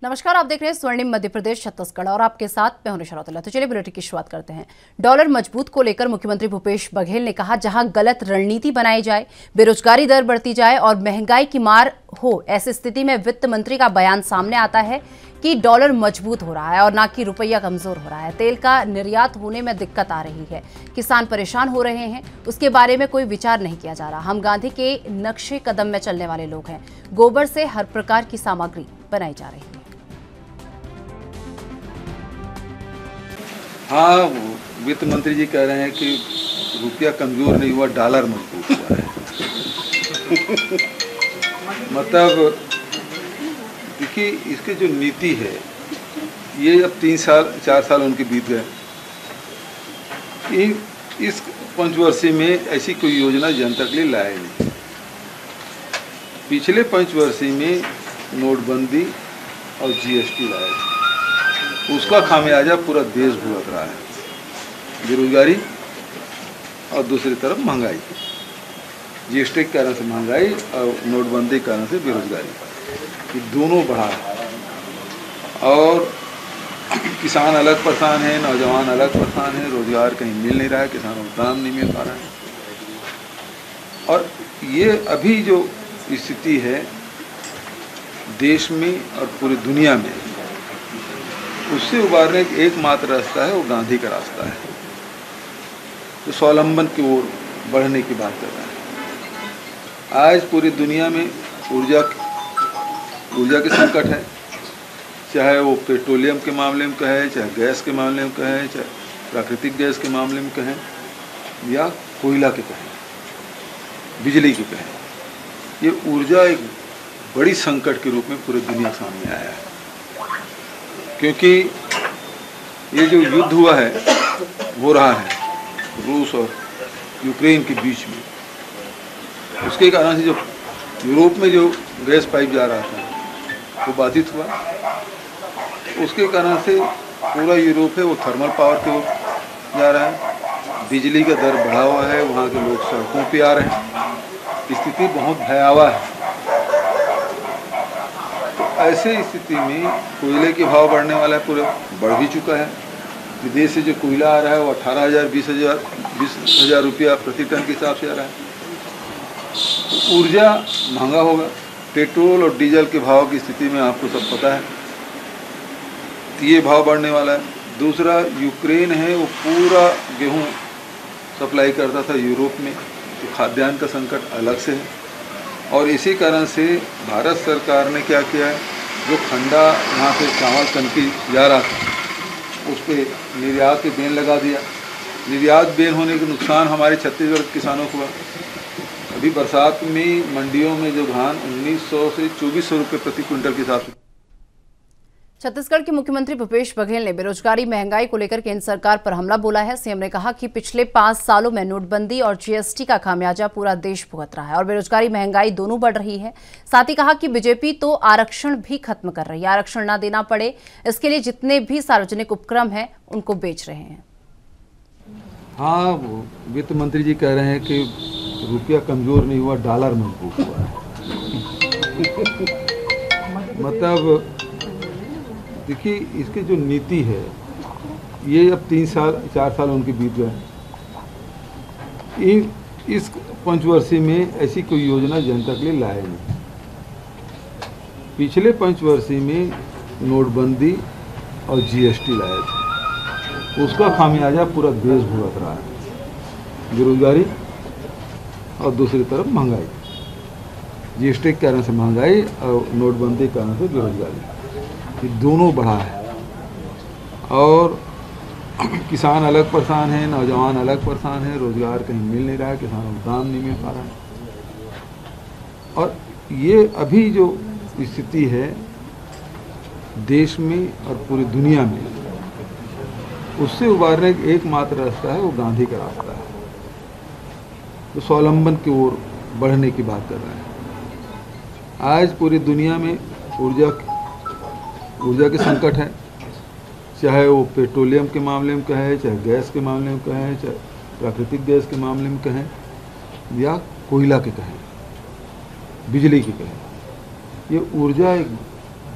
नमस्कार, आप देख रहे हैं स्वर्णिम मध्य प्रदेश छत्तीसगढ़ और आपके साथ मैं हूं निशा रौतेला। तो चलिए बुलेटिन की शुरुआत करते हैं। डॉलर मजबूत को लेकर मुख्यमंत्री भूपेश बघेल ने कहा, जहां गलत रणनीति बनाई जाए, बेरोजगारी दर बढ़ती जाए और महंगाई की मार हो, ऐसी स्थिति में वित्त मंत्री का बयान सामने आता है कि डॉलर मजबूत हो रहा है और ना कि रुपया कमजोर हो रहा है। तेल का निर्यात होने में दिक्कत आ रही है, किसान परेशान हो रहे हैं, उसके बारे में कोई विचार नहीं किया जा रहा। हम गांधी के नक्शे कदम में चलने वाले लोग हैं। गोबर से हर प्रकार की सामग्री बनाई जा रही है। हाँ, वित्त मंत्री जी कह रहे हैं कि रुपया कमजोर नहीं हुआ, डॉलर मजबूत हुआ है। मतलब देखिए, इसकी जो नीति है, ये अब 3-4 साल उनके बीत गए। इस पंचवर्षीय में ऐसी कोई योजना जनता के लिए लाए नहीं। पिछले पंचवर्षीय में नोटबंदी और जीएसटी लाए थे, उसका खामियाजा पूरा देश भुगत रहा है। बेरोजगारी और दूसरी तरफ महंगाई, जीएसटी के कारण से महंगाई और नोटबंदी के कारण से बेरोजगारी, ये दोनों बढ़ा है। और किसान अलग परेशान है, नौजवान अलग परेशान है, रोजगार कहीं मिल नहीं रहा है, किसानों को दाम नहीं मिल पा रहा है। और ये अभी जो स्थिति है देश में और पूरी दुनिया में, उससे उबारने का एकमात्र रास्ता है वो गांधी का रास्ता है, जो स्वावलंबन की ओर बढ़ने की बात कर रहा है। आज पूरी दुनिया में ऊर्जा के संकट है, चाहे वो पेट्रोलियम के मामले में कहे, चाहे गैस के मामले में कहे, चाहे प्राकृतिक गैस के मामले में कहें, या कोयला के कहें, बिजली के कहें। ये ऊर्जा एक बड़ी संकट के रूप में पूरी दुनिया के सामने आया है, क्योंकि ये जो युद्ध हुआ है, हो रहा है रूस और यूक्रेन के बीच में, उसके कारण से जो यूरोप में जो गैस पाइप जा रहा था वो बाधित हुआ। उसके कारण से पूरा यूरोप है वो थर्मल पावर की ओर जा रहा है। बिजली का दर बढ़ा हुआ है, वहाँ के लोग सड़कों पे आ रहे हैं। स्थिति बहुत भयावह है। ऐसे स्थिति में कोयले के भाव बढ़ने वाला है, पूरा बढ़ भी चुका है। विदेश से जो कोयला आ रहा है वो 18,000 20,000 रुपया प्रति टन के हिसाब से आ रहा है। तो ऊर्जा महंगा होगा। पेट्रोल और डीजल के भाव की स्थिति में आपको सब पता है, तो ये भाव बढ़ने वाला है। दूसरा, यूक्रेन है वो पूरा गेहूँ सप्लाई करता था यूरोप में, तो खाद्यान्न का संकट अलग से है। और इसी कारण से भारत सरकार ने क्या किया है, जो खंडा यहाँ से चावल कनकी जा रहा था उस पर निर्यात पे बैन लगा दिया। निर्यात बैन होने के नुकसान हमारे छत्तीसगढ़ के किसानों को हुआ। अभी बरसात में मंडियों में जो धान 1900 से 2400 रुपये प्रति क्विंटल के हिसाब से। छत्तीसगढ़ के मुख्यमंत्री भूपेश बघेल ने बेरोजगारी, महंगाई को लेकर केंद्र सरकार पर हमला बोला है। सीएम ने कहा कि पिछले 5 सालों में नोटबंदी और जीएसटी का खामियाजा पूरा देश भुगत रहा है और बेरोजगारी, महंगाई दोनों बढ़ रही है। साथ ही कहा कि बीजेपी तो आरक्षण भी खत्म कर रही है। आरक्षण न देना पड़े, इसके लिए जितने भी सार्वजनिक उपक्रम हैं उनको बेच रहे हैं। हाँ, वित्त मंत्री जी कह रहे हैं कि रुपया कमजोर नहीं हुआ, डॉलर मजबूत हुआ है। मतलब देखिए, इसकी जो नीति है, ये अब 3-4 साल उनके बीत गए। इस पंचवर्षीय में ऐसी कोई योजना जनता के लिए लाए नहीं। पिछले पंचवर्षीय में नोटबंदी और जीएसटी लाए थे, उसका खामियाजा पूरा देश भुगत रहा है। बेरोजगारी और दूसरी तरफ महंगाई, जीएसटी के कारण से महंगाई और नोटबंदी के कारण से बेरोजगारी, ये दोनों बढ़ा है। और किसान अलग परेशान है, नौजवान अलग परेशान है, रोजगार कहीं मिल नहीं रहा है, किसानों को दाम नहीं मिल पा रहा है। और ये अभी जो स्थिति है देश में और पूरी दुनिया में, उससे उबारने का एकमात्र रास्ता है वो गांधी का रास्ता है, जो स्वावलंबन की ओर बढ़ने की बात कर रहा है। आज पूरी दुनिया में ऊर्जा के संकट है, चाहे वो पेट्रोलियम के मामले में कहे, चाहे गैस के मामले में कहे, चाहे प्राकृतिक गैस के मामले में कहें, या कोयला के कहें, बिजली की कहें। ये ऊर्जा एक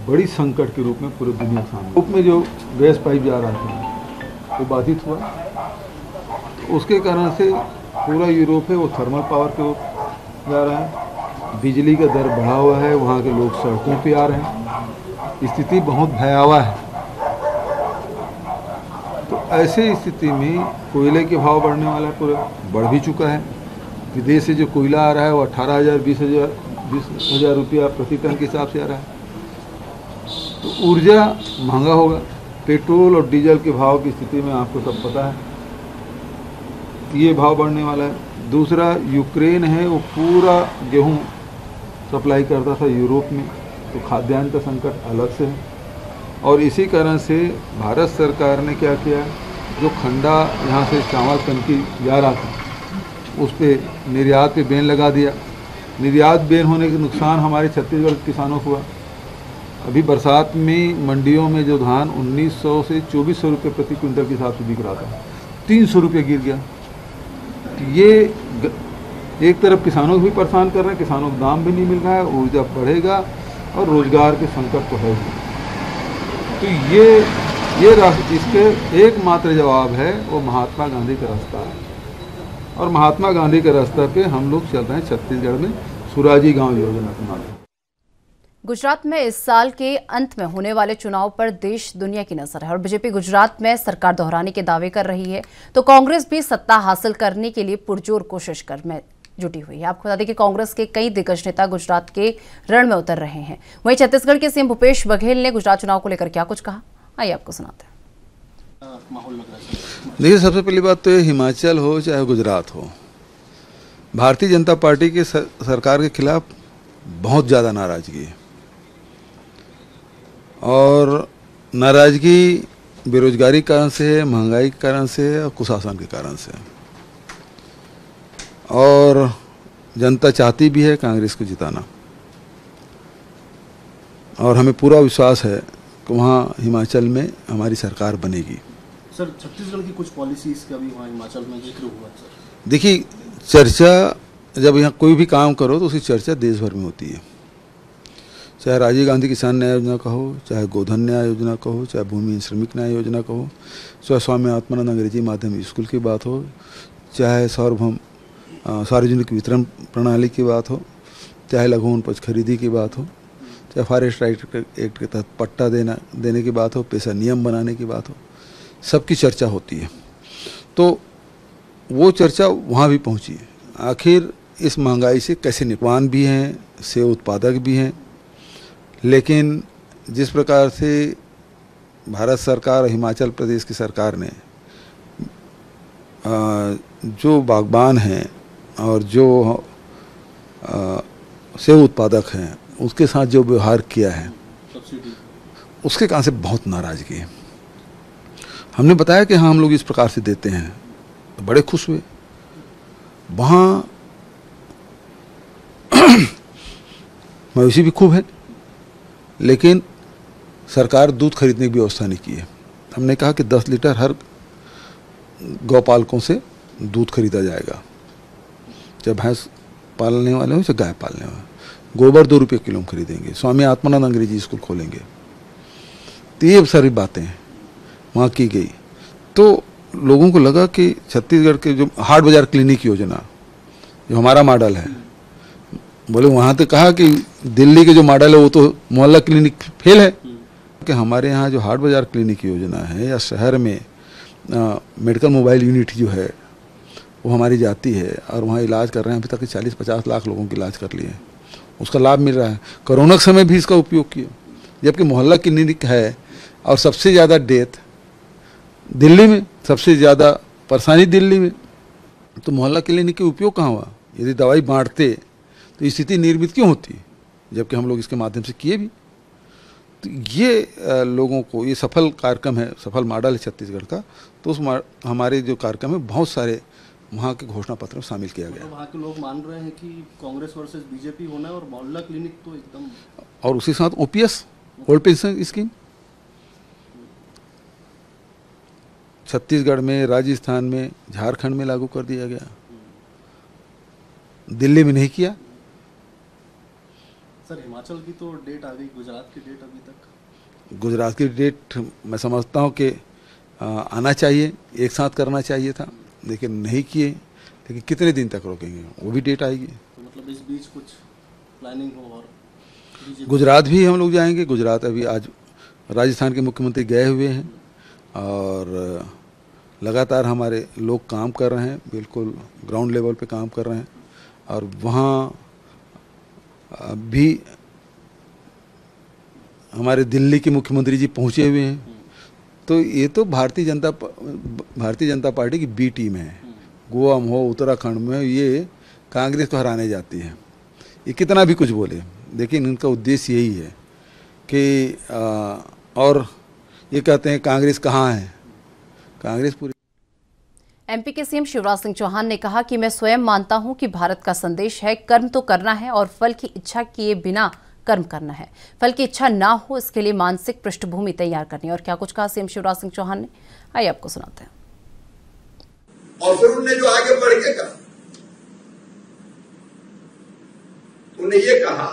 बड़ी संकट के रूप में पूरे दुनिया के सामने। रूप में जो गैस पाइप जा रहा था वो बाधित हुआ, तो उसके कारण से पूरा यूरोप है वो थर्मल पावर के ओर जा रहा है। बिजली का दर बढ़ा हुआ है, वहाँ के लोग सड़कों पे आ रहे हैं, स्थिति बहुत भयावह है। तो ऐसे स्थिति में कोयले के भाव बढ़ने वाला पूरा बढ़ भी चुका है। विदेश से जो कोयला आ रहा है वो 18,000 20,000 रुपया प्रति टन के हिसाब से आ रहा है। तो ऊर्जा महंगा होगा, पेट्रोल और डीजल के भाव की स्थिति में आपको सब पता है, ये भाव बढ़ने वाला है। दूसरा यूक्रेन है वो पूरा गेहूं सप्लाई करता था यूरोप में, तो खाद्यान्न का संकट अलग से है। और इसी कारण से भारत सरकार ने क्या किया, जो खंडा यहाँ से चावल कनकी जा रहा था उस पर निर्यात पे बैन लगा दिया। निर्यात बैन होने के नुकसान हमारे छत्तीसगढ़ के किसानों को हुआ। अभी बरसात में मंडियों में जो धान 1900 से 2400 रुपये प्रति क्विंटल के हिसाब से बिक रहा था, 300 रुपये गिर गया। तो ये एक तरफ किसानों को भी परेशान कर रहे हैं, किसानों को दाम भी नहीं मिल रहा है, ऊर्जा बढ़ेगा और रोजगार के संकट तो है ही। तो ये रास्ते, इसके एकमात्र जवाब है वो महात्मा गांधी का रास्ता है। और महात्मा गांधी के रास्ते पे हम लोग चल रहे हैं छत्तीसगढ़ में सुराजी गांव योजना के माध्यम। गुजरात में इस साल के अंत में होने वाले चुनाव पर देश दुनिया की नजर है और बीजेपी गुजरात में सरकार दोहराने के दावे कर रही है, तो कांग्रेस भी सत्ता हासिल करने के लिए पुरजोर कोशिश कर में जुटी हुई है। आपको बता दें कि कांग्रेस के कई दिग्गज नेता गुजरात के रण में उतर रहे हैं। वहीं छत्तीसगढ़ के सीएम भूपेश बघेल ने गुजरात चुनाव को लेकर क्या कुछ कहा, आइए आपको सुनाते हैं। देखिए, सबसे पहली बात तो ये हिमाचल हो चाहे गुजरात हो, भारतीय जनता पार्टी की सरकार के खिलाफ बहुत ज़्यादा नाराजगी है। और नाराजगी बेरोजगारी के कारण से है, महंगाई के कारण से है और कुशासन के कारण से है। और जनता चाहती भी है कांग्रेस को जिताना, और हमें पूरा विश्वास है कि वहाँ हिमाचल में हमारी सरकार बनेगी। सर, छत्तीसगढ़ की कुछ पॉलिसीज का भी वहाँ हिमाचल में जिक्र हुआ सर। देखिए, चर्चा जब यहाँ कोई भी काम करो तो उसकी चर्चा देश भर में होती है। चाहे राजीव गांधी किसान न्याय योजना का हो, चाहे गोधन न्याय योजना का हो, चाहे भूमि श्रमिक न्याय योजना का हो, चाहे स्वामी आत्मानंद अंग्रेजी माध्यम स्कूल की बात हो, चाहे सार्वभौम सार्वजनिक वितरण प्रणाली की बात हो, चाहे लघु उपज खरीदी की बात हो, चाहे फॉरेस्ट राइट एक्ट के तहत पट्टा देने की बात हो, पेशा नियम बनाने की बात हो, सबकी चर्चा होती है। तो वो चर्चा वहाँ भी पहुँची है। आखिर इस महंगाई से कैसे निपवान भी हैं, सेब उत्पादक भी हैं, लेकिन जिस प्रकार से भारत सरकार और हिमाचल प्रदेश की सरकार ने जो बागबान हैं और जो सेब उत्पादक हैं उसके साथ जो व्यवहार किया है, उसके कारण से बहुत नाराजगी है। हमने बताया कि हाँ, हम लोग इस प्रकार से देते हैं, तो बड़े खुश हुए। वहाँ मवेशी भी खूब है, लेकिन सरकार दूध खरीदने की व्यवस्था नहीं की है। हमने कहा कि 10 लीटर हर गौपालकों से दूध खरीदा जाएगा, चाहे भैंस पालने वाले हो चाहे गाय पालने वाले। गोबर 2 रुपये किलो में खरीदेंगे, स्वामी आत्मानंद अंग्रेजी स्कूल खोलेंगे। तो ये सारी बातें वहाँ की गई। तो लोगों को लगा कि छत्तीसगढ़ के जो हाट बाजार क्लिनिक योजना जो हमारा मॉडल है, बोले वहाँ तो कहा कि दिल्ली के जो मॉडल है वो तो मोहल्ला क्लिनिक फेल है, कि हमारे यहाँ जो हाट बाजार क्लिनिक योजना है या शहर में मेडिकल मोबाइल यूनिट जो है वो हमारी जाती है और वहाँ इलाज कर रहे हैं। अभी तक 40-50 लाख लोगों की इलाज कर लिए, उसका लाभ मिल रहा है। कोरोना के समय भी इसका उपयोग किया, जबकि मोहल्ला क्लिनिक है और सबसे ज़्यादा डेथ दिल्ली में, सबसे ज़्यादा परेशानी दिल्ली में। तो मोहल्ला क्लिनिक के उपयोग कहाँ हुआ? यदि दवाई बांटते तो स्थिति निर्मित क्यों होती, जबकि हम लोग इसके माध्यम से किए भी। तो ये लोगों को ये सफल कार्यक्रम है, सफल मॉडल है छत्तीसगढ़ का। तो उस हमारे जो कार्यक्रम है बहुत सारे वहाँ के घोषणा पत्र में शामिल किया गया। वहाँ के लोग मान रहे हैं कि कांग्रेस वर्सेस बीजेपी होना है और मोहल्ला क्लिनिक तो एकदम, और उसी साथ OPS old pension scheme Chhattisgarh में, राजस्थान में, झारखंड में लागू कर दिया गया, दिल्ली में नहीं किया। सर हिमाचल की तो डेट आ गई, गुजरात की डेट अभी तक? गुजरात की डेट मैं समझता हूँ कि आना चाहिए, एक साथ करना चाहिए था, लेकिन नहीं किए। लेकिन कितने दिन तक रोकेंगे, वो भी डेट आएगी। तो मतलब इस बीच कुछ प्लानिंग हो? और गुजरात भी हम लोग जाएंगे। गुजरात अभी आज राजस्थान के मुख्यमंत्री गए हुए हैं और लगातार हमारे लोग काम कर रहे हैं, बिल्कुल ग्राउंड लेवल पे काम कर रहे हैं। और वहाँ भी हमारे दिल्ली के मुख्यमंत्री जी पहुँचे हुए हैं। तो ये तो भारतीय जनता पार्टी की बी टीम है। गोवा में हो, उत्तराखंड में, ये कांग्रेस को हराने जाती है। ये कितना भी कुछ बोले, लेकिन इनका उद्देश्य यही है कि और ये कहते हैं कांग्रेस कहाँ है, कांग्रेस पूरी। एमपी के सीएम शिवराज सिंह चौहान ने कहा कि मैं स्वयं मानता हूं कि भारत का संदेश है कर्म तो करना है और फल की इच्छा किए बिना कर्म करना है। फल की इच्छा ना हो, इसके लिए मानसिक पृष्ठभूमि तैयार करनी है। और क्या कुछ कहा सीएम शिवराज सिंह चौहान ने, आइए आपको सुनाते हैं। और फिर उन्होंने जो आगे बढ़ के कहा, उन्होंने ये कहा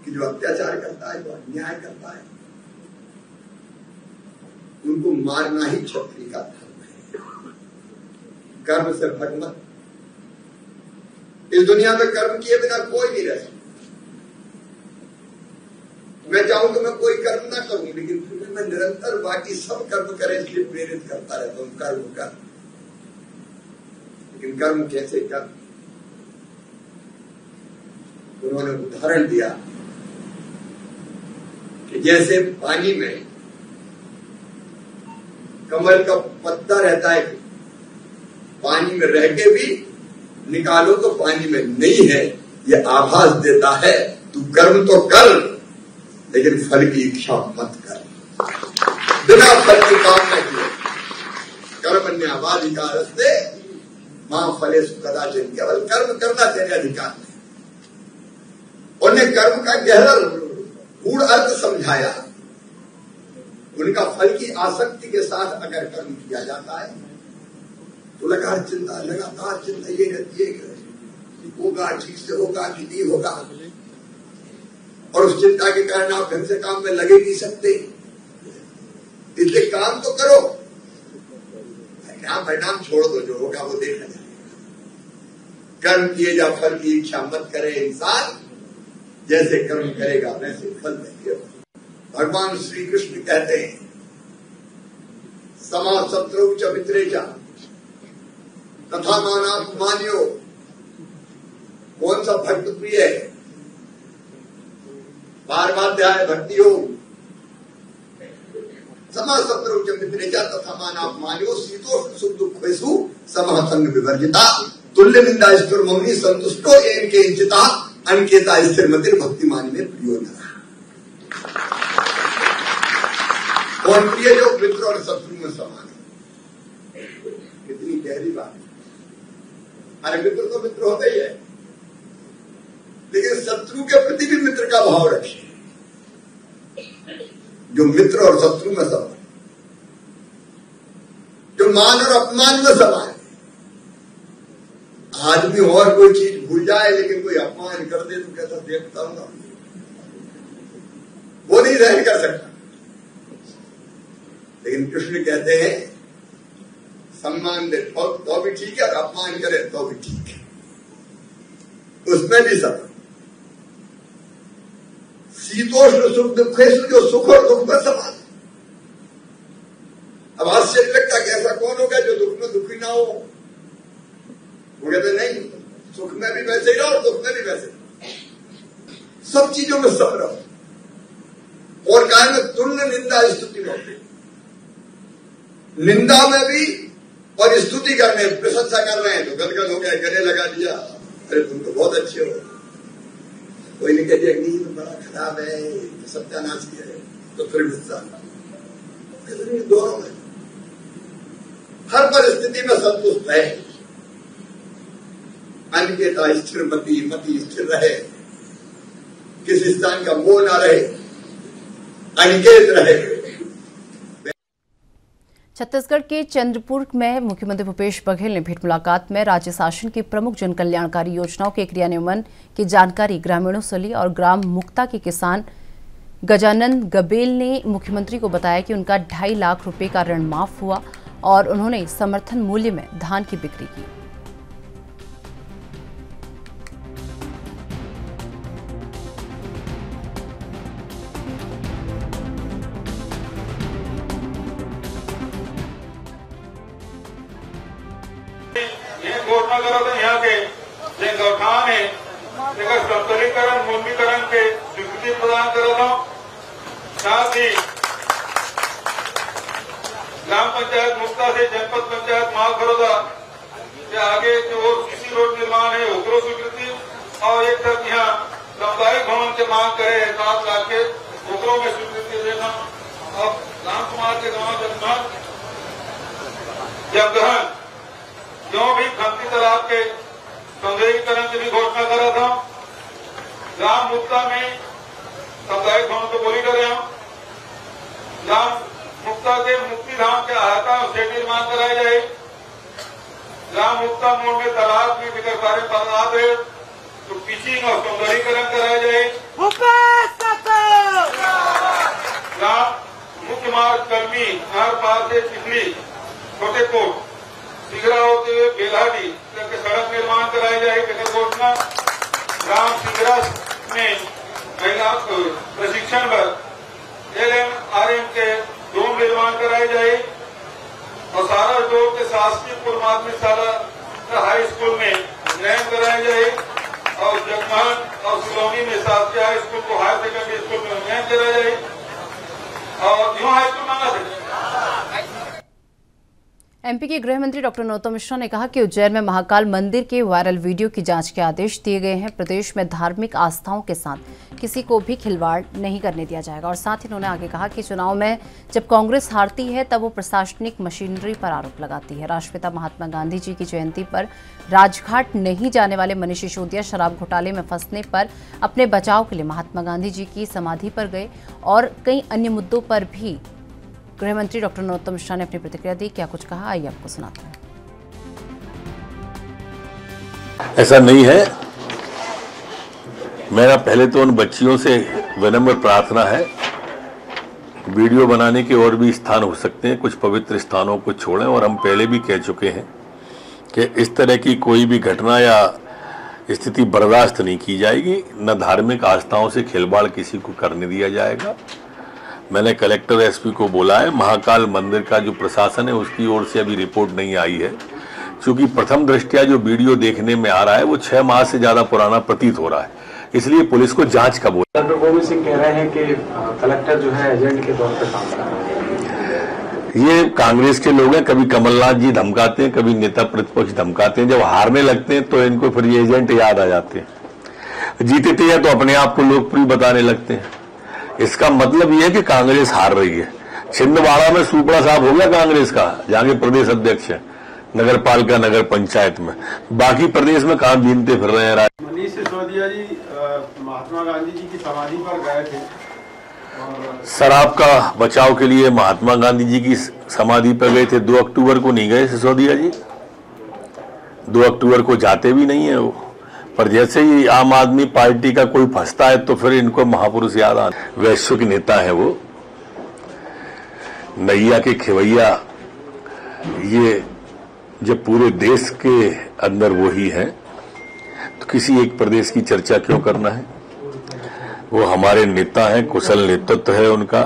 कि जो अत्याचार करता है, जो अन्याय करता है, उनको मारना ही क्षत्रिय का धर्म है। कर्म से भट मत। इस दुनिया में कर्म किए बिना कोई नहीं रह सकता। मैं चाहूं कि मैं कोई कर्म ना करूं, लेकिन फिर भी मैं निरंतर बाकी सब कर्म करें, इसलिए प्रेरित करता रहता हूं, कर्म कर। लेकिन कर्म कैसे कर? उन्होंने उदाहरण दिया कि जैसे पानी में कमल का पत्ता रहता है, पानी में रह के भी निकालो तो पानी में नहीं है, ये आभास देता है तू कर्म तो कर, लेकिन फल की इच्छा मत कर। बिना फल की काम न किए कर्मण्येवाधिकारस्ते मां फलेषु कदाचन, केवल कर्म करना तेरे अधिकार में। उन्हें कर्म का गहरा गूढ़ अर्थ समझाया। उनका फल की आसक्ति के साथ अगर कर्म किया जाता है तो लगातार चिंता ये रहती है कि होगा, ठीक से होगा कि नहीं होगा, और उस चिंता के कारण आप ढंग से काम में लगे नहीं सकते। इसलिए काम तो करो, परिणाम छोड़ दो, जो होगा वो देखा जाएगा। कर्म किए जा, फल की इच्छा मत करे। इंसान जैसे कर्म करेगा वैसे फल देगा। भगवान श्री कृष्ण कहते हैं समा शत्रु च मित्रे च तथा मानात्मान्यो। कौन सा भक्त प्रिय है? 12वां अध्याय भक्ति योग। समा शत्रु च मित्रे च तथा मानात्मान्यो शीतोष्ण सुख दुखेषु समः संग विवर्जिता तुल्य निंदा स्थिर मौनी संतुष्टो एन के इंचिता अनकेता स्थिर मतिर भक्तिमान में प्रियो न। कौन प्रिय? जो मित्र और शत्रु में समान है। कितनी गहरी बात है। अरे मित्र तो मित्र होते ही है, लेकिन शत्रु के प्रति भी मित्र का भाव रखिए। जो मित्र और शत्रु में समान, जो मान और अपमान में समान है। आदमी और कोई चीज भूल जाए, लेकिन कोई अपमान कर दे तो कैसा देखता हूं, वो नहीं सहन कर सकता। लेकिन कृष्ण कहते हैं सम्मान दे तो भी ठीक है, और अपमान करे तो भी ठीक है, उसमें भी सब। शीतोष्ण सुख दुखेषु, जो सुख और दुख में समान। अब आश्चर्य लगता कि ऐसा कौन होगा जो दुख में दुखी ना हो? वो कहते नहीं, सुख में भी वैसे ही रहो और दुख में भी वैसे रहो, सब चीजों में सब रहो। और काय में तुल्य निंदा स्तुति में होती, निंदा में भी और स्तुति करने, प्रशंसा कर रहे हैं तो गदगद हो गया, गले लगा दिया, अरे तुम तो बहुत अच्छे हो। कोई ने कह दिया नहीं तो बड़ा खराब है, सत्यानाश किया है, तो फिर गुस्सा। दोनों में हर परिस्थिति में संतुष्ट रहे। अनिकेता स्थिर मति, मति स्थिर रहे, किसी स्थान का मोह ना रहे, अनिकेत रहे। छत्तीसगढ़ के चंद्रपुर में मुख्यमंत्री भूपेश बघेल ने भेंट मुलाकात में राज्य शासन की प्रमुख जन कल्याणकारी योजनाओं के क्रियान्वयन की जानकारी ग्रामीणों से ली और ग्राम मुक्ता के किसान गजानंद गबेल ने मुख्यमंत्री को बताया कि उनका 2.5 लाख रुपए का ऋण माफ हुआ और उन्होंने समर्थन मूल्य में धान की बिक्री की। घोषणा करा था यहाँ के जो गौठान है संतुलीकरण मूल्यीकरण के स्वीकृति प्रदान करा था। साथ ही ग्राम पंचायत मुक्ता से जनपद पंचायत महाखरोदा के आगे जो किसी रोड निर्माण है उसको स्वीकृति और एक तरफ यहाँ सामुदायिक भवन के मांग करे 7 लाख के उसको में स्वीकृति देना। अब राम कुमार के गांव जगदहन जो भी खंती तालाब के सौंदर्यीकरण की भी घोषणा करा था। ग्राम मुक्ता में सामुदायिक भवन तो बोली कर रहे हैं। ग्राम मुक्ता के मुक्ति धाम के अहाता से निर्माण कराया जाए। ग्राम मुक्ता मोड़ में तालाब की विकट कार्य बनात है तो पिचिंग और सौंदर्यीकरण कराया जाए। ग्राम मुख्य मार्ग कलमी नहर पार से चिखली छोटे कोट सिगरा होते हुए बेलाडी तक सड़क निर्माण कराई जाए। घोषणा ग्राम सिगरा में महिला प्रशिक्षण वर्ग LMRM के डोम निर्माण कराए जाए और सारा जोड़ के शासकीय पूर्व माध्यमिक शाला हाई स्कूल में उन्नयन कराया जाए और जगमहन और सिलोनी में शासकीय हाई स्कूल को हायर सेकेंडरी स्कूल में उन्नयन कराया जाए और यूं हाई स्कूल मांगा थे। एमपी के गृह मंत्री डॉक्टर नरोत्तम मिश्रा ने कहा कि उज्जैन में महाकाल मंदिर के वायरल वीडियो की जांच के आदेश दिए गए हैं। प्रदेश में धार्मिक आस्थाओं के साथ किसी को भी खिलवाड़ नहीं करने दिया जाएगा। और साथ ही उन्होंने आगे कहा कि चुनाव में जब कांग्रेस हारती है तब वो प्रशासनिक मशीनरी पर आरोप लगाती है। राष्ट्रपिता महात्मा गांधी जी की जयंती पर राजघाट नहीं जाने वाले मनीष सिसोदिया शराब घोटाले में फंसने पर अपने बचाव के लिए महात्मा गांधी जी की समाधि पर गए और कई अन्य मुद्दों पर भी गृह मंत्री डॉक्टर नरोत्तम मिश्रा ने अपनी प्रतिक्रिया दी। क्या कुछ कहा, आइए आपको सुनाते हैं। ऐसा नहीं है। मेरा पहले तो उन बच्चियों से विनम्र प्रार्थना है, वीडियो बनाने के और भी स्थान हो सकते हैं, कुछ पवित्र स्थानों को छोड़ें। और हम पहले भी कह चुके हैं कि इस तरह की कोई भी घटना या स्थिति बर्दाश्त नहीं की जाएगी। न धार्मिक आस्थाओं से खिलवाड़ किसी को करने दिया जाएगा। मैंने कलेक्टर एसपी को बोला है। महाकाल मंदिर का जो प्रशासन है उसकी ओर से अभी रिपोर्ट नहीं आई है, क्योंकि प्रथम दृष्टया जो वीडियो देखने में आ रहा है वो 6 माह से ज्यादा पुराना प्रतीत हो रहा है, इसलिए पुलिस को जांच का बोला। डॉक्टर गोविंद सिंह कह रहे हैं कि कलेक्टर जो है एजेंट के तौर पर काम कर रहे हैं। ये कांग्रेस के लोग हैं, कभी कमलनाथ जी धमकाते हैं, कभी नेता प्रतिपक्ष धमकाते हैं। जब हारने लगते हैं तो इनको फिर ये एजेंट याद आ जाते हैं। जीतते हैं तो अपने आप को लोकप्रिय बताने लगते हैं। इसका मतलब यह है कि कांग्रेस हार रही है। छिंदवाड़ा में सुपड़ा साहब हो गया कांग्रेस का, जहां के प्रदेश अध्यक्ष है, नगर पालिका नगर पंचायत में। बाकी प्रदेश में कहां बीनते फिर रहे हैं। मनीष सिसोदिया जी महात्मा गांधी जी की समाधि पर गए थे और शराब का बचाव के लिए महात्मा गांधी जी की समाधि पर गए थे। 2 अक्टूबर को नहीं गए सिसोदिया जी, 2 अक्टूबर को जाते भी नहीं है वो। पर जैसे ही आम आदमी पार्टी का कोई फंसता है तो फिर इनको महापुरुष याद आते। वैश्विक नेता है वो, नैया के खेवैया। ये जब पूरे देश के अंदर वो ही है तो किसी एक प्रदेश की चर्चा क्यों करना है। वो हमारे नेता हैं, कुशल नेतृत्व है उनका।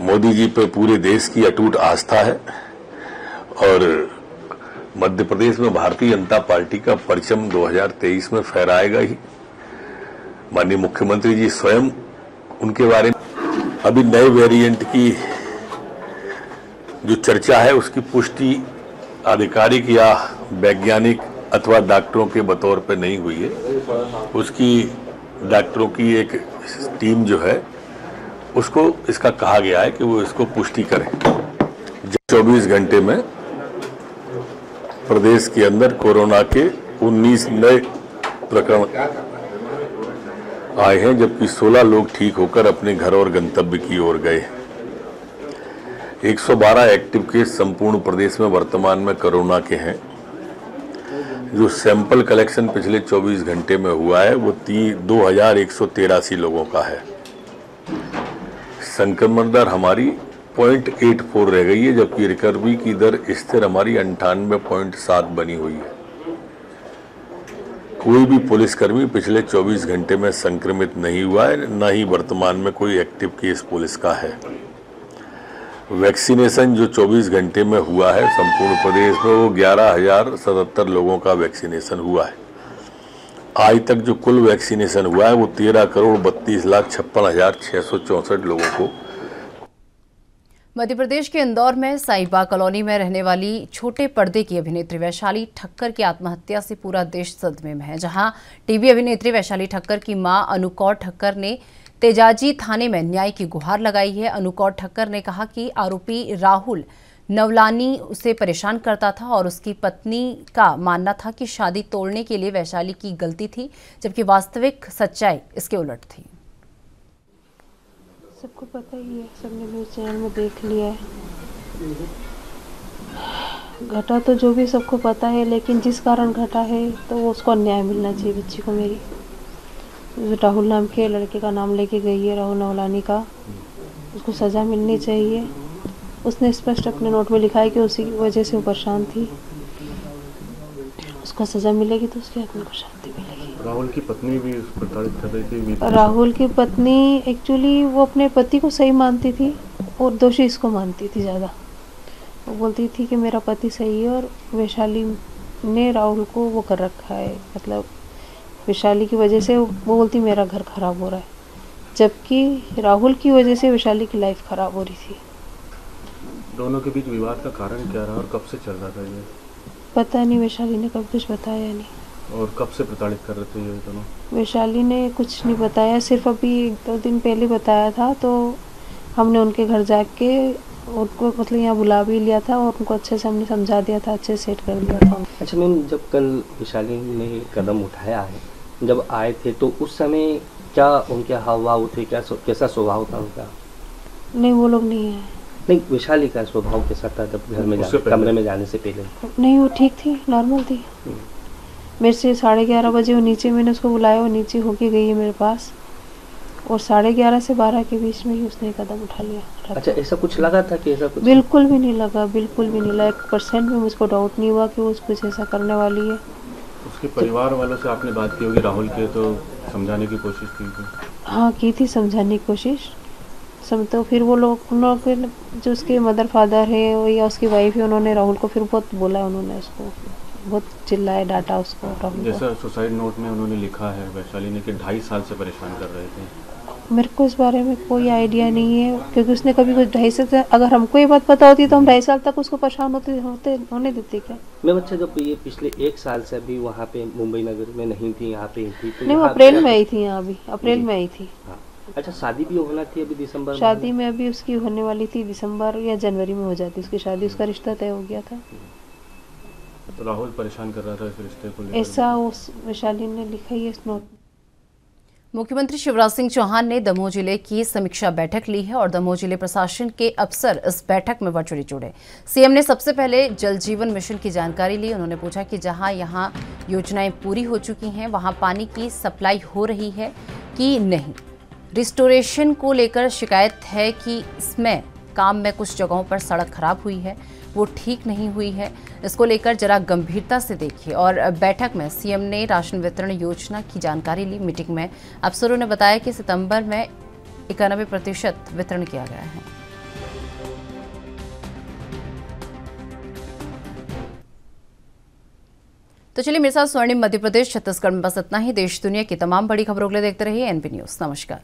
मोदी जी पे पूरे देश की अटूट आस्था है और मध्य प्रदेश में भारतीय जनता पार्टी का परचम 2023 में फहराएगा ही। माननीय मुख्यमंत्री जी स्वयं उनके बारे में अभी नए वेरिएंट की जो चर्चा है उसकी पुष्टि आधिकारिक या वैज्ञानिक अथवा डॉक्टरों के बतौर पे नहीं हुई है। उसकी डॉक्टरों की एक टीम जो है उसको इसका कहा गया है कि वो इसको पुष्टि करें। 24 घंटे में प्रदेश के अंदर कोरोना के 19 नए प्रकरण आए हैं, जबकि 16 लोग ठीक होकर अपने घर और गंतव्य की ओर गए। 112 एक्टिव केस संपूर्ण प्रदेश में वर्तमान में कोरोना के हैं। जो सैंपल कलेक्शन पिछले 24 घंटे में हुआ है वो 2183 लोगों का है। संक्रमण दर हमारी 0.84 रह गई है, जबकि रिकवरी की दर स्थिर हमारी 98.7 बनी हुई है। कोई भी पुलिसकर्मी पिछले 24 घंटे में संक्रमित नहीं हुआ है, न ही वर्तमान में कोई एक्टिव केस पुलिस का है। वैक्सीनेशन जो 24 घंटे में हुआ है संपूर्ण प्रदेश में वो 11,077 लोगों का वैक्सीनेशन हुआ है। आज तक जो कुल वैक्सीनेशन हुआ है वो 13,32,56,664 लोगों को। मध्य प्रदेश के इंदौर में साहिबा कॉलोनी में रहने वाली छोटे पर्दे की अभिनेत्री वैशाली ठक्कर की आत्महत्या से पूरा देश सदमे में है। जहां टीवी अभिनेत्री वैशाली ठक्कर की मां अनुकौर ठक्कर ने तेजाजी थाने में न्याय की गुहार लगाई है। अनुकौर ठक्कर ने कहा कि आरोपी राहुल नवलानी उसे परेशान करता था और उसकी पत्नी का मानना था कि शादी तोड़ने के लिए वैशाली की गलती थी, जबकि वास्तविक सच्चाई इसके उलट थी। सबको पता ही है, सबने न्यूज़ चैनल में देख लिया है। घटा तो जो भी सबको पता है, लेकिन जिस कारण घटा है तो वो उसको न्याय मिलना चाहिए बच्ची को। मेरी राहुल नाम के लड़के का नाम लेके गई है, राहुल नवलानी का, उसको सज़ा मिलनी चाहिए। उसने स्पष्ट अपने नोट में लिखा है कि उसी की वजह से वो परेशान थी। उसको सज़ा मिलेगी तो उसकी आत्मा को शांति मिलेगी। राहुल की पत्नी भी प्रताड़ित कर रही थी। राहुल की पत्नी एक्चुअली वो अपने पति को सही मानती थी और दोषी इसको मानती थी ज़्यादा। वो बोलती थी कि मेरा पति सही है और वैशाली ने राहुल को वो कर रखा है, मतलब वैशाली की वजह से वो बोलती मेरा घर खराब हो रहा है, जबकि राहुल की वजह से वैशाली की लाइफ खराब हो रही थी। दोनों के बीच विवाद का कारण क्या रहा और कब से चल रहा था ये? पता नहीं, वैशाली ने कभी कुछ बताया नहीं। और कब से प्रताड़ित कर रहे थे ये दोनों? वैशाली ने कुछ नहीं बताया, सिर्फ अभी 1-2 दिन पहले बताया था। तो हमने उनके घर जाके उनको मतलब यहाँ बुला भी लिया था और उनको अच्छे से हमने समझा दिया था, अच्छे से सेट कर दिया था। अच्छा मैम, जब कल वैशाली ने कदम उठाया है, जब आए थे तो उस समय क्या उनके हाव भाव थे, कैसा स्वभाव था उनका? नहीं, वो लोग नहीं है। नहीं, वैशाली का स्वभाव कैसा था जब घर में कमरे में जाने से पहले? नहीं, वो ठीक थी, नॉर्मल थी। मेरे से 11:30 बजे वो नीचे, मैंने उसको बुलाया, वो नीचे होके गई है मेरे पास, और 11:30 से 12 के बीच में ही उसने कदम उठा लिया। अच्छा, ऐसा कुछ लगा था कि ऐसा कुछ? बिल्कुल भी नहीं लगा, बिल्कुल भी नहीं लगा। 1% भी मुझको डाउट नहीं हुआ कि वो कुछ ऐसा करने वाली है। उसके परिवार वालों से आपने बात की होगी राहुल के, तो समझाने की कोशिश की थी? हाँ, की थी समझाने की कोशिश। तो फिर वो लोग जो उसके मदर फादर है या उसकी वाइफ है, उन्होंने राहुल को फिर बहुत बोला, उन्होंने उसको बहुत चिल्लाया, डांटा उसको। राहुल जैसा सुसाइड नोट में उन्होंने लिखा है वैशाली ने कि 2.5 साल से परेशान कर रहे थे। मेरे को इस बारे में कोई आइडिया नहीं है, क्योंकि उसने कभी कुछ 2.5 साल, अगर हमको ये बात पता होती तो हम 2.5 साल तक उसको परेशान होने देते क्या? मैं बच्चा जब ये पिछले 1 साल से अभी वहाँ पे मुंबई नगर में नहीं थी, यहाँ पे थी तो नहीं, वो अप्रैल में आई थी यहाँ, अभी अप्रैल में आई थी। अच्छा, शादी भी होना थी अभी दिसंबर? शादी में अभी उसकी होने वाली थी, दिसंबर या जनवरी में हो जाती उसकी शादी, उसका रिश्ता तय हो गया था। तो राहुल परेशान कर रहा था इस रिश्ते को लेकर, ऐसा उस वैशाली ने लिखा ही इस नोट। मुख्यमंत्री शिवराज सिंह चौहान ने दमोह जिले की समीक्षा बैठक ली है और दमोह जिले प्रशासन के अफसर इस बैठक में वर्चुअली जुड़े। सीएम ने सबसे पहले जल जीवन मिशन की जानकारी ली। उन्होंने पूछा कि जहां यहां योजनाएं पूरी हो चुकी हैं वहां पानी की सप्लाई हो रही है कि नहीं। रिस्टोरेशन को लेकर शिकायत है कि इसमें काम में कुछ जगहों पर सड़क खराब हुई है, वो ठीक नहीं हुई है, इसको लेकर जरा गंभीरता से देखिए। और बैठक में सीएम ने राशन वितरण योजना की जानकारी ली। मीटिंग में अफसरों ने बताया कि सितंबर में 91% वितरण किया गया है। तो चलिए, मेरे साथ स्वर्णिम मध्य प्रदेश छत्तीसगढ़ में बस इतना ही। देश दुनिया की तमाम बड़ी खबरों के लिए देखते रहिए एनपी न्यूज़। नमस्कार।